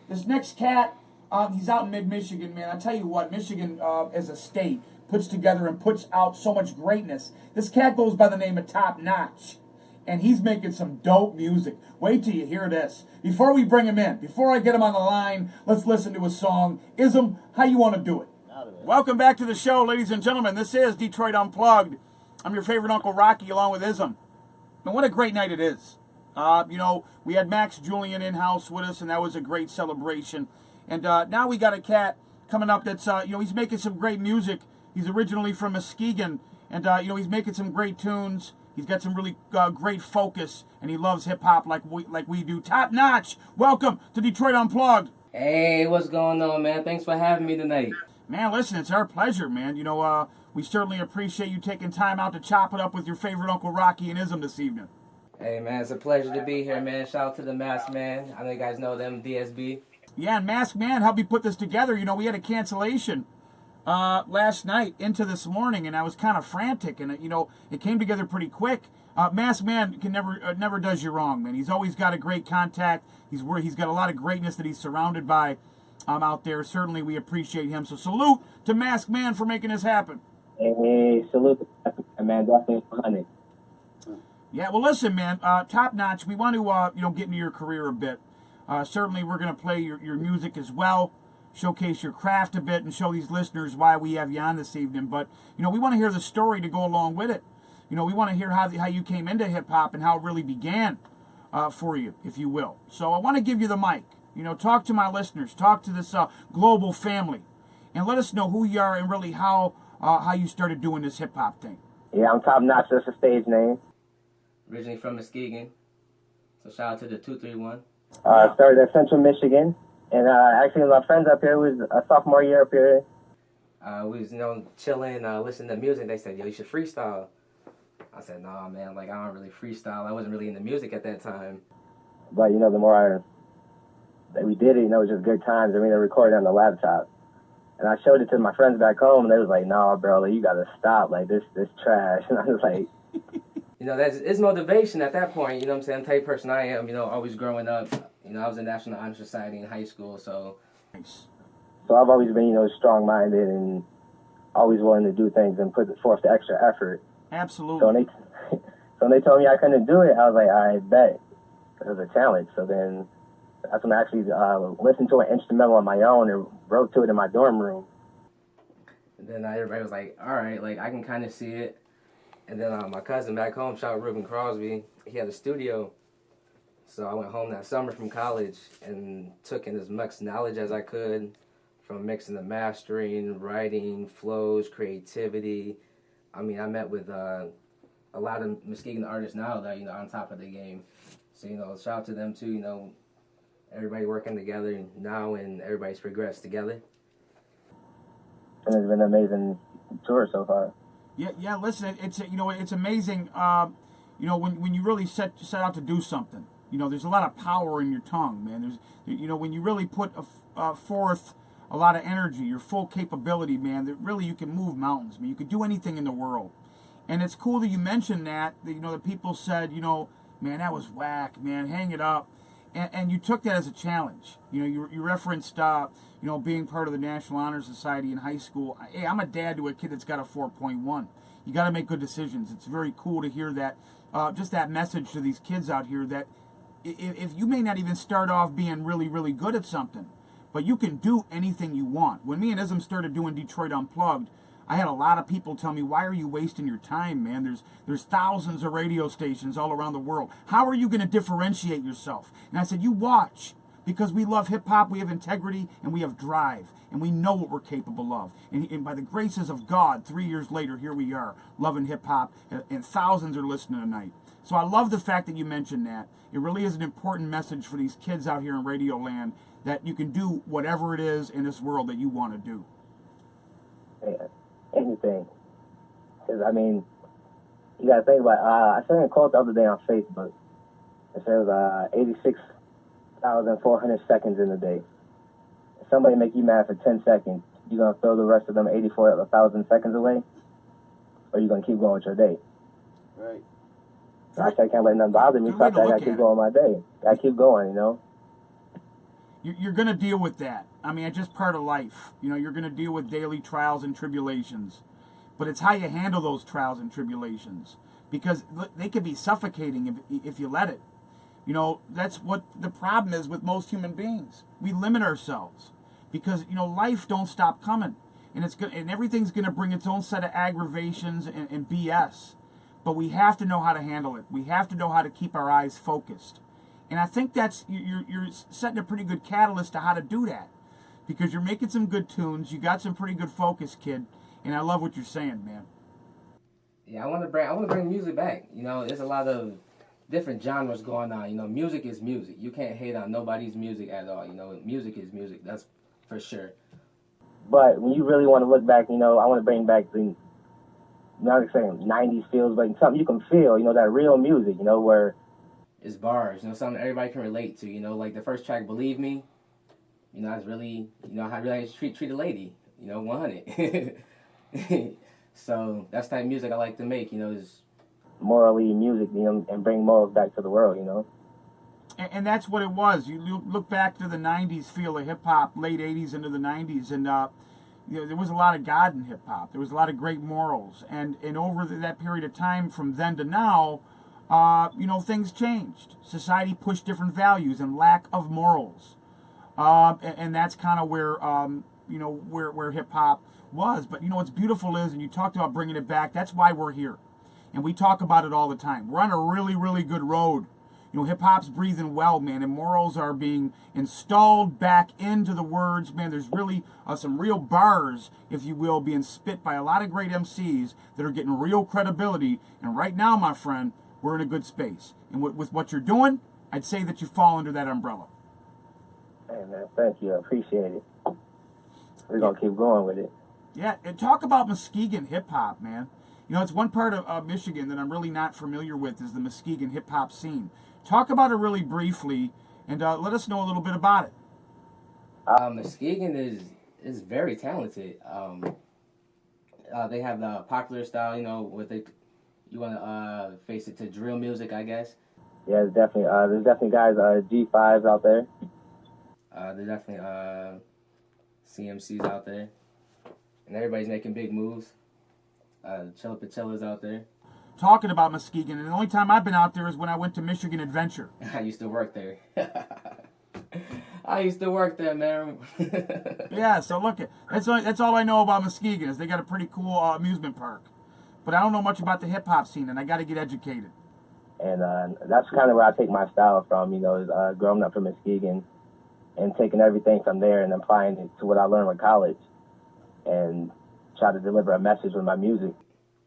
This next cat, he's out in mid-Michigan, man. I tell you what, Michigan as a state puts together and puts out so much greatness. This cat goes by the name of Top Notch, and he's making some dope music. Wait till you hear this. Before we bring him in, before I get him on the line, let's listen to his song. Ism, how you want to do it? Welcome back to the show, ladies and gentlemen. This is Detroit Unplugged. I'm your favorite Uncle Rocky along with Ism. And what a great night it is. We had Max Julian in-house with us, and that was a great celebration. And now we got a cat coming up that's, he's making some great music. He's originally from Muskegon, and, he's making some great tunes. He's got some really great focus, and he loves hip-hop like we do. Top Notch, welcome to Detroit Unplugged. Hey, what's going on, man? Thanks for having me tonight. Man, listen, it's our pleasure, man. We certainly appreciate you taking time out to chop it up with your favorite Uncle Rocky and Ism this evening. Hey, man, it's a pleasure to be here, man. Shout out to the Masked Man. I know you guys know them, DSB. Yeah, and Masked Man helped me put this together. We had a cancellation last night into this morning, and I was kind of frantic, and it came together pretty quick. Masked Man can never does you wrong, man. He's always got a great contact. He's got a lot of greatness that he's surrounded by out there. Certainly, we appreciate him. So salute to Masked Man for making this happen. Hey, salute to Masked Man, definitely 100. Yeah, well, listen, man, Top Notch, we want to, get into your career a bit. Certainly, we're going to play your music as well, showcase your craft a bit, and show these listeners why we have you on this evening. But, we want to hear the story to go along with it. We want to hear how you came into hip-hop and how it really began for you, if you will. So I want to give you the mic. Talk to my listeners, talk to this global family, and let us know who you are and really how you started doing this hip-hop thing. Yeah, I'm Top Notch, that's a stage name. Originally from Muskegon, so shout out to the 231. Started at Central Michigan, and actually my friends up here was a sophomore year up here. We was, chilling, listening to music. They said, yo, you should freestyle. I said, nah, man, I don't really freestyle. I wasn't really into music at that time. But, the more that we did it, it was just good times. I mean, they recorded on the laptop. And I showed it to my friends back home, and they was like, nah, bro, you got to stop. This trash. And I was like... It's motivation at that point, I'm saying? The type of person I am, always growing up. I was in National Honor Society in high school, so... So I've always been, strong-minded and always willing to do things and put forth the extra effort. Absolutely. So when they told me I couldn't do it, I was like, I bet. It was a challenge. So then that's when I actually listened to an instrumental on my own and wrote to it in my dorm room. And then everybody was like, all right, I can kind of see it. And then my cousin back home, shout out Ruben Crosby, he had a studio. So I went home that summer from college and took in as much knowledge as I could from mixing and mastering, writing, flows, creativity. I mean, I met with a lot of Muskegon artists now that, on top of the game. So, shout out to them too, everybody working together now and everybody's progressed together. And it's been an amazing tour so far. Yeah. Listen, it's amazing. When you really set out to do something, there's a lot of power in your tongue, man. There's, when you really put forth a lot of energy, your full capability, man. That really you can move mountains, man. You could do anything in the world, and it's cool that you mentioned that. That people said, man, that was whack, man. Hang it up. And you took that as a challenge. You referenced, being part of the National Honor Society in high school. Hey, I'm a dad to a kid that's got a 4.1. You got to make good decisions. It's very cool to hear that, just that message to these kids out here that if you may not even start off being really, really good at something, but you can do anything you want. When me and Ism started doing Detroit Unplugged, I had a lot of people tell me, why are you wasting your time, man? There's thousands of radio stations all around the world. How are you going to differentiate yourself? And I said, you watch, because we love hip-hop, we have integrity, and we have drive, and we know what we're capable of. And by the graces of God, 3 years later, here we are, loving hip-hop, and thousands are listening tonight. So I love the fact that you mentioned that. It really is an important message for these kids out here in Radio Land that you can do whatever it is in this world that you want to do. Yeah. Anything. Because, you got to think about I saw a quote the other day on Facebook. It says 86,400 seconds in a day. If somebody make you mad for 10 seconds, you going to throw the rest of them 84,000 seconds away? Or you going to keep going with your day? Right. So I can't let nothing bother me, so I got to keep going my day. I keep going, you're going to deal with that. I mean, it's just part of life. You know, you're going to deal with daily trials and tribulations. But it's how you handle those trials and tribulations. Because they can be suffocating if you let it. You know, that's what the problem is with most human beings. We limit ourselves. Because, you know, life don't stop coming. And everything's going to bring its own set of aggravations and BS. But we have to know how to handle it. We have to know how to keep our eyes focused. And I think you're setting a pretty good catalyst to how to do that. Because you're making some good tunes. You got some pretty good focus, kid. And I love what you're saying, man. Yeah, I want to bring music back. You know, there's a lot of different genres going on. You know, music is music. You can't hate on nobody's music at all. You know, music is music. That's for sure. But when you really want to look back, you know, I want to bring back the, not saying 90s feels, but something you can feel, you know, that real music, you know, where it's bars, you know, something everybody can relate to. You know, like the first track, Believe Me, you know, that's really, you know, how really treat a lady, you know, 100. So that's the type of music I like to make, you know, is morally music, you know, and bring morals back to the world, you know. And that's what it was. You look back to the 90s feel of hip-hop, late 80s into the 90s, and you know, there was a lot of God in hip-hop. There was a lot of great morals. And over that period of time from then to now, you know, things changed. Society pushed different values and lack of morals. And that's kind of where, you know, where hip-hop was. But, you know, what's beautiful is, and you talked about bringing it back, that's why we're here. And we talk about it all the time. We're on a really, really good road. You know, hip-hop's breathing well, man, and morals are being installed back into the words. Man, there's really some real bars, if you will, being spit by a lot of great MCs that are getting real credibility. And right now, my friend, we're in a good space. And with what you're doing, I'd say that you fall under that umbrella. Hey, man, thank you. I appreciate it. We're going to keep going with it. Yeah, and talk about Muskegon hip-hop, man. You know, it's one part of Michigan that I'm really not familiar with is the Muskegon hip-hop scene. Talk about it really briefly, and let us know a little bit about it. Muskegon is very talented. They have the popular style, you know, you want to face it to drill music, I guess. Yeah, it's definitely. There's definitely guys, G5s out there. There's definitely CMCs out there, and everybody's making big moves. Chilla Pachella's out there. Talking about Muskegon, and the only time I've been out there is when I went to Michigan Adventure. I used to work there. I used to work there, man. Yeah, so look, that's all I know about Muskegon is they got a pretty cool amusement park. But I don't know much about the hip-hop scene, and I got to get educated. And that's kind of where I take my style from, you know, is growing up from Muskegon and taking everything from there and applying it to what I learned in college and try to deliver a message with my music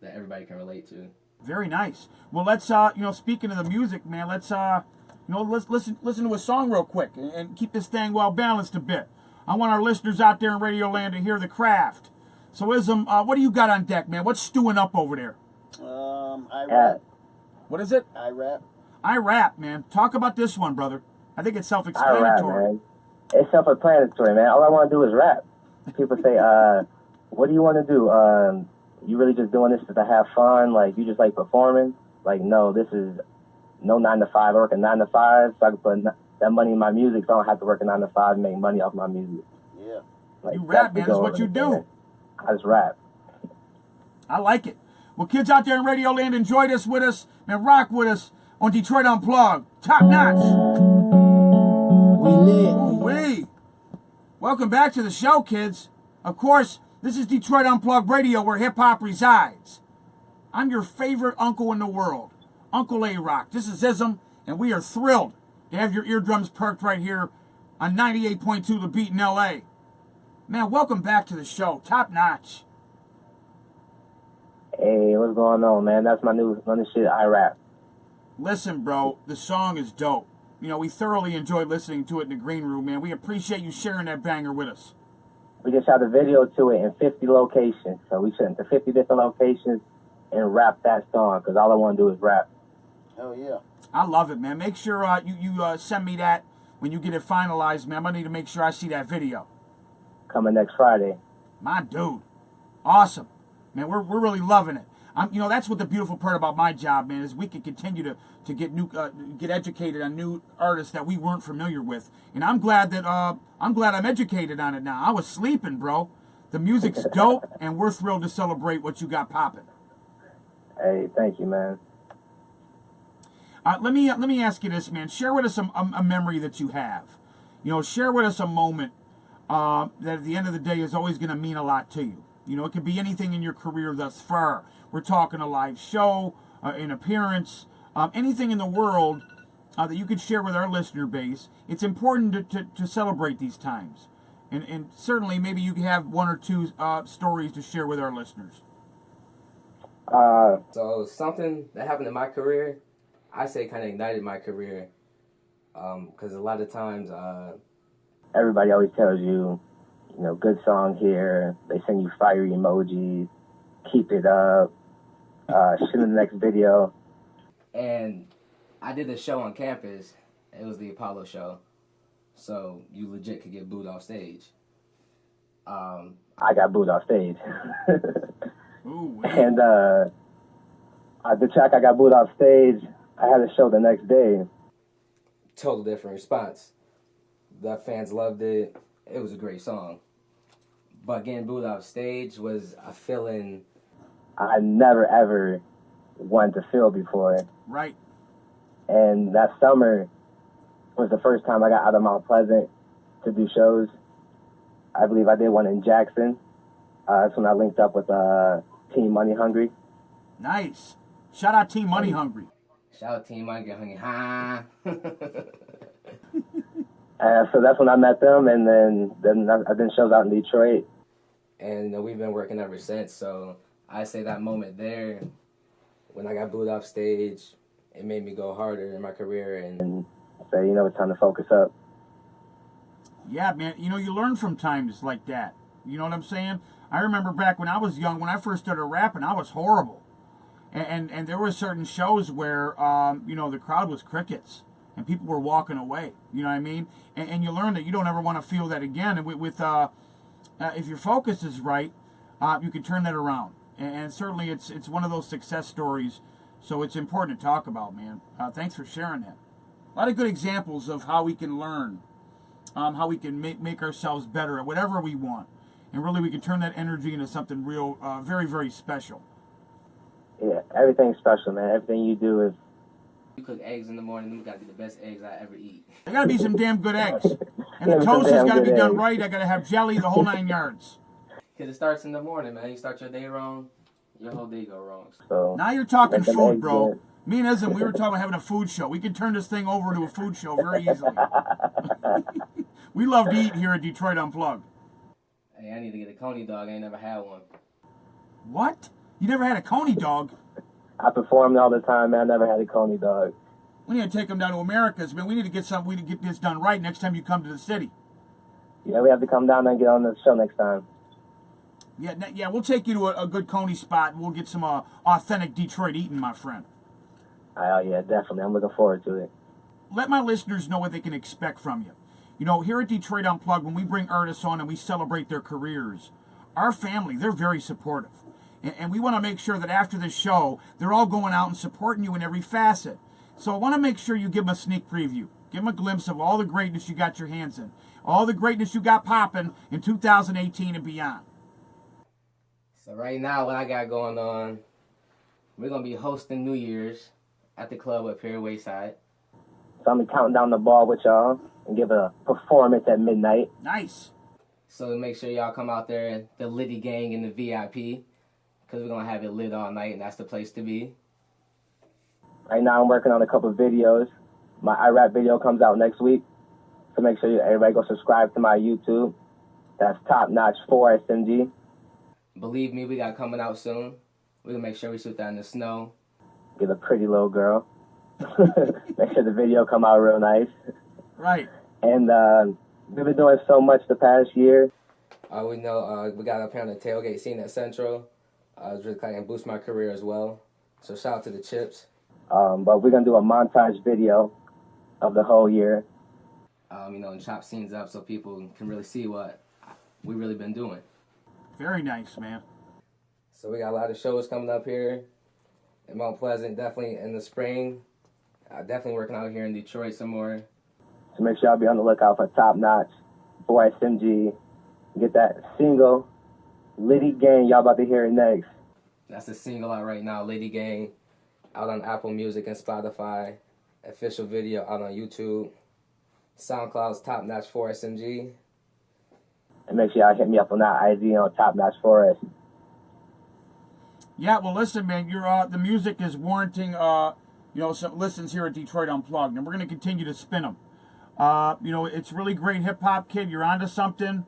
that everybody can relate to. Very nice. Well, let's you know, speaking of the music, man, let's you know, let's listen to a song real quick and keep this thing well balanced a bit. I want our listeners out there in Radio Land to hear the craft. So, Ism, what do you got on deck, man? What's stewing up over there? I rap. What is it? I rap. I rap, man. Talk about this one, brother. I think it's I rap, self-explanatory. man. It's self-explanatory, man. All I want to do is rap. People say, what do you want to do? You really just doing this to have fun? Like, you just like performing? Like, no, this is no 9 to 5. I work a 9 to 5 so I can put that money in my music so I don't have to work a 9 to 5 and make money off my music. Yeah. Like, You rap, man. That's what you do. Man. I just rap. I like it. Well, kids out there in Radio Land, enjoy this with us and rock with us on Detroit Unplugged. Top notch. We lit. Ooh-wee. Welcome back to the show, kids. Of course, this is Detroit Unplugged Radio, where hip-hop resides. I'm your favorite uncle in the world, Uncle A-Rock. This is Ism, and we are thrilled to have your eardrums perked right here on 98.2 The Beat in L.A. Man, welcome back to the show. Top notch. Hey, what's going on, man? That's my new shit, I rap. Listen, bro, the song is dope. You know, we thoroughly enjoyed listening to it in the green room, man. We appreciate you sharing that banger with us. We just shot a video to it in 50 locations. So we shot to 50 different locations and rap that song because all I want to do is rap. Oh, yeah. I love it, man. Make sure you send me that when you get it finalized, man. I'm going to need to make sure I see that video. Coming next Friday. My dude. Awesome. Man, we're really loving it. You know, that's what the beautiful part about my job, man, is we can continue to get educated on new artists that we weren't familiar with. And I'm glad I'm educated on it now. I was sleeping, bro. The music's dope, and we're thrilled to celebrate what you got popping. Hey, thank you, man. Let me ask you this, man. Share with us a memory that you have. You know, share with us a moment that at the end of the day is always going to mean a lot to you. You know, it could be anything in your career thus far. We're talking a live show, an appearance, anything in the world that you could share with our listener base. It's important to celebrate these times. And certainly maybe you can have one or two stories to share with our listeners. So something that happened in my career, I say kind of ignited my career. Because a lot of times... Everybody always tells you, you know, good song here. They send you fiery emojis. Keep it up. Shoot in the next video. And I did a show on campus. It was the Apollo show. So you legit could get booed off stage. I got booed off stage. Ooh, And the track I got booed off stage, I had a show the next day. Total different response. The fans loved it. It was a great song. But getting booed off stage was a feeling I never ever wanted to feel before. right. And that summer was the first time I got out of Mount Pleasant to do shows. I believe I did one in Jackson. That's when I linked up with Team Money Hungry. Nice. Shout out Team Money Hungry. shout out Team Money Hungry. Ha. So that's when I met them, and then I've done shows out in Detroit. And we've been working ever since. So I say that moment there, when I got booed off stage, it made me go harder in my career. And Say, you know, it's time to focus up. Yeah, man. You know, you learn from times like that. You know what I'm saying? I remember back when I was young, when I first started rapping, I was horrible. And there were certain shows where, you know, the crowd was crickets and people were walking away. You know what I mean? And you learn that you don't ever want to feel that again. And if your focus is right, you can turn that around. And certainly it's one of those success stories. So it's important to talk about, man. Thanks for sharing that. A lot of good examples of how we can learn, how we can make ourselves better at whatever we want. And really we can turn that energy into something real, very, very special. Yeah, everything's special, man. Everything you do is... you cook eggs in the morning, them gotta be the best eggs I ever eat. They gotta be some damn good eggs. And Yeah, the some toast has damn gotta be good done eggs. right. I gotta have jelly, the whole 9 yards. Because it starts in the morning, man. You start your day wrong, your whole day go wrong. So Now you're talking make them food, eggs bro. good. Me and Ism, we were talking about having a food show. We can turn this thing over to a food show very easily. We love to eat here at Detroit Unplugged. Hey, I need to get a coney dog. I ain't never had one. What? You never had a coney dog? I performed all the time, man. I never had a coney dog. We need to take them down to Americas, man. We need to get this done right next time you come to the city. Yeah, we have to come down and get on the show next time. Yeah, we'll take you to a good coney spot, and we'll get some authentic Detroit eating, my friend. Oh, yeah, definitely. I'm looking forward to it. Let my listeners know what they can expect from you. You know, here at Detroit Unplugged, when we bring artists on and we celebrate their careers, our family, they're very supportive. And we want to make sure that after the show, they're all going out and supporting you in every facet. So I want to make sure you give them a sneak preview. Give them a glimpse of all the greatness you got your hands in. All the greatness you got popping in 2018 and beyond. So right now, what I got going on, we're going to be hosting New Year's at the club up here, Wayside. So I'm counting down the ball with y'all and give a performance at midnight. Nice. So make sure y'all come out there, the Liddy gang and the VIP, because we're going to have it lit all night, and that's the place to be. Right now I'm working on a couple of videos. My iRap video comes out next week. So make sure everybody go subscribe to my YouTube. That's Top Notch 4 SMG. Believe me, we got coming out soon. We're going to make sure we shoot that in the snow. Get a pretty little girl. Make sure the video come out real nice. Right. And we've been doing so much the past year. We know we got up here on the tailgate scene at Central. It's really kind of boost my career as well. So shout out to the Chips. But we're going to do a montage video of the whole year. You know, and chop scenes up so people can really see what we really been doing. Very nice, man. So we got a lot of shows coming up here in Mount Pleasant, definitely in the spring. Definitely working out here in Detroit some more. So make sure y'all be on the lookout for Top Notch, 4SMG. Get that single, Liddy Gang. Y'all about to hear it next. That's the single out right now, Lady Gang, out on Apple Music and Spotify. Official video out on YouTube. SoundCloud's Top Notch 4SMG. And make sure y'all hit me up on that IG on Top Notch 4S. Yeah, well, listen, man, the music is warranting, some listens here at Detroit Unplugged, and we're going to continue to spin them. It's really great hip-hop, kid. You're onto something,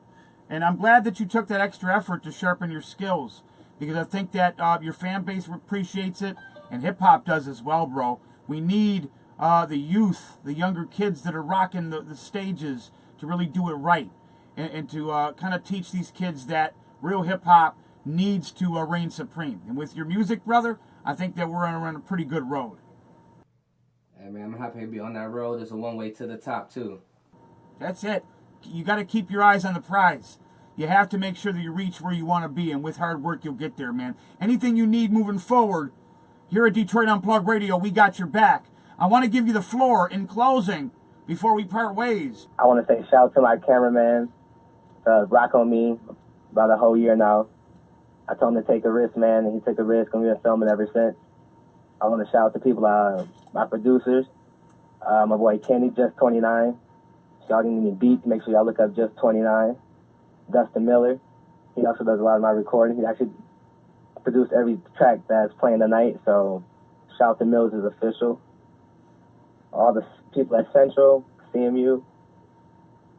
and I'm glad that you took that extra effort to sharpen your skills, because I think that your fan base appreciates it, and hip-hop does as well, bro. We need the youth, the younger kids that are rocking the stages to really do it right, and to kind of teach these kids that real hip-hop needs to reign supreme. And with your music, brother, I think that we're on a pretty good road. Hey, man, I'm happy to be on that road. There's a long way to the top, too. That's it. You got to keep your eyes on the prize. You have to make sure that you reach where you want to be, and with hard work, you'll get there, man. Anything you need moving forward, here at Detroit Unplugged Radio, we got your back. I want to give you the floor in closing before we part ways. I want to say shout out to my cameraman, rock on me about a whole year now. I told him to take a risk, man, and he took a risk, and we've been filming ever since. I want to shout out to people, my producers, my boy Kenny, Just 29. Shouting me beats, make sure y'all look up Just 29. Dustin Miller, he also does a lot of my recording. He actually produced every track that's playing tonight, so shout out to Mills is official. All the people at Central, CMU,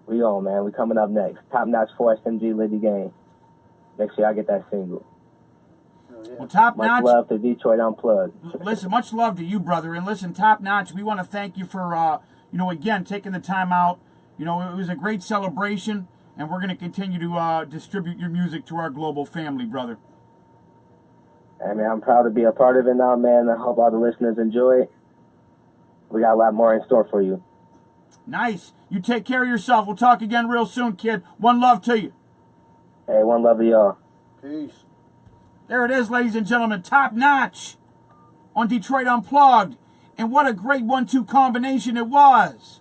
we on, man. We coming up next. Top Notch 4SMG Liddy Gang. Make sure y'all get that single. Oh, yeah. Well, Top Notch. Much love to Detroit Unplugged. Listen, much love to you, brother. And listen, Top Notch, we want to thank you for, again, taking the time out. It was a great celebration, and we're going to continue to distribute your music to our global family, brother. Hey, man, I'm proud to be a part of it now, man. I hope all the listeners enjoy it. We got a lot more in store for you. Nice. You take care of yourself. We'll talk again real soon, kid. One love to you. Hey, one love to y'all. Peace. There it is, ladies and gentlemen. Top Notch on Detroit Unplugged. And what a great 1-2 combination it was.